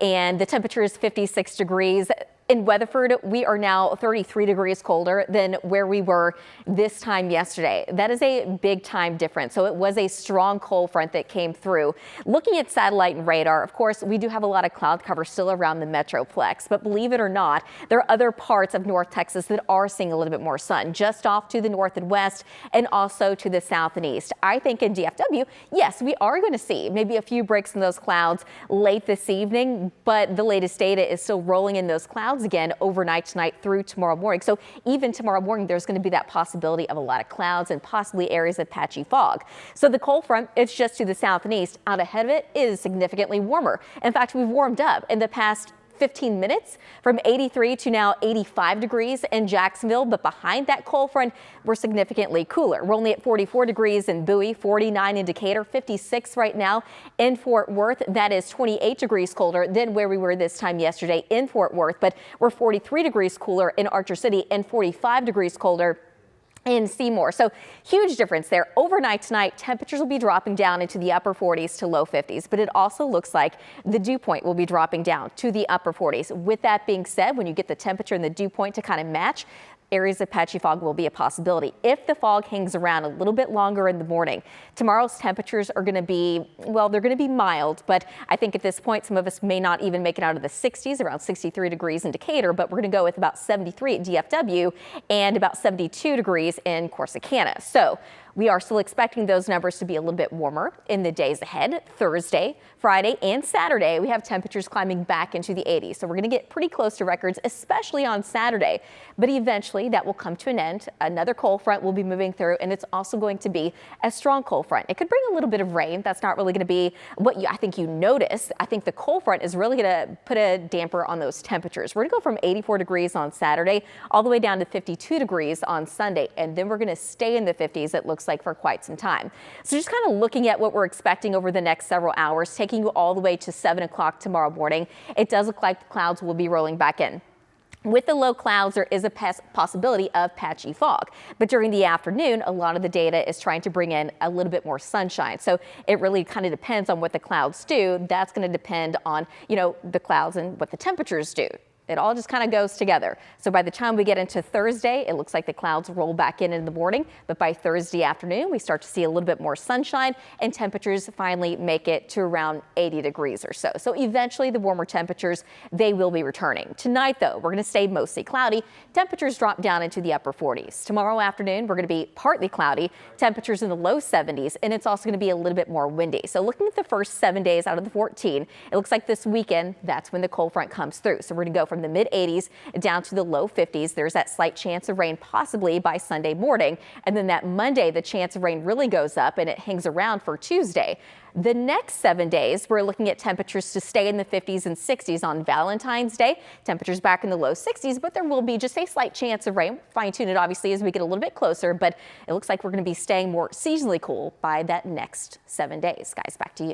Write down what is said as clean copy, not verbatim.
And the temperature is 56 degrees. In Weatherford, we are now 33 degrees colder than where we were this time yesterday. That is a big time difference. So it was a strong cold front that came through. Looking at satellite and radar, of course, we do have a lot of cloud cover still around the Metroplex. But believe it or not, there are other parts of North Texas that are seeing a little bit more sun, just off to the north and west and also to the south and east. I think in DFW, yes, we are going to see maybe a few breaks in those clouds late this evening, but the latest data is still rolling in those clouds again overnight tonight through tomorrow morning. So even tomorrow morning, there's going to be that possibility of a lot of clouds and possibly areas of patchy fog. So the cold front, it's just to the south and east. Out ahead of it is significantly warmer. In fact, we've warmed up in the past 15 minutes from 83 to now 85 degrees in Jacksonville. But behind that cold front, we're significantly cooler. We're only at 44 degrees in Bowie, 49 in Decatur, 56 right now in Fort Worth. That is 28 degrees colder than where we were this time yesterday in Fort Worth. But we're 43 degrees cooler in Archer City and 45 degrees colder in Seymour. So huge difference there. Overnight tonight, temperatures will be dropping down into the upper 40s to low 50s, but it also looks like the dew point will be dropping down to the upper 40s. With that being said, when you get the temperature and the dew point to kind of match, areas of patchy fog will be a possibility if the fog hangs around a little bit longer in the morning. Tomorrow's temperatures are going to be, well, they're going to be mild, but I think at this point, some of us may not even make it out of the 60s, around 63 degrees in Decatur, but we're going to go with about 73 at DFW and about 72 degrees in Corsicana. So we are still expecting those numbers to be a little bit warmer in the days ahead. Thursday, Friday, and Saturday, we have temperatures climbing back into the 80s. So we're going to get pretty close to records, especially on Saturday. But eventually that will come to an end. Another cold front will be moving through, and it's also going to be a strong cold front. It could bring a little bit of rain. That's not really going to be what I think you notice. I think the cold front is really going to put a damper on those temperatures. We're going to go from 84 degrees on Saturday all the way down to 52 degrees on Sunday. And then we're going to stay in the 50s, it looks like, for quite some time. So just kind of looking at what we're expecting over the next several hours, taking you all the way to 7 o'clock tomorrow morning, it does look like the clouds will be rolling back in. With the low clouds, there is a possibility of patchy fog. But during the afternoon, a lot of the data is trying to bring in a little bit more sunshine. So it really kind of depends on what the clouds do. That's going to depend on, the clouds and what the temperatures do. It all just kind of goes together. So by the time we get into Thursday, it looks like the clouds roll back in the morning. But by Thursday afternoon, we start to see a little bit more sunshine and temperatures finally make it to around 80 degrees or so. So eventually the warmer temperatures, they will be returning. Tonight, though, we're going to stay mostly cloudy. Temperatures drop down into the upper 40s. Tomorrow afternoon, we're going to be partly cloudy, temperatures in the low 70s, and it's also going to be a little bit more windy. So looking at the first 7 days out of the 14, it looks like this weekend, that's when the cold front comes through. So we're going to go from the mid 80s down to the low 50s. There's that slight chance of rain possibly by Sunday morning. And then that Monday, the chance of rain really goes up and it hangs around for Tuesday. The next 7 days, we're looking at temperatures to stay in the 50s and 60s on Valentine's Day. Temperatures back in the low 60s, but there will be just a slight chance of rain. Fine tune it obviously as we get a little bit closer, but it looks like we're going to be staying more seasonally cool by that next 7 days. Guys, back to you.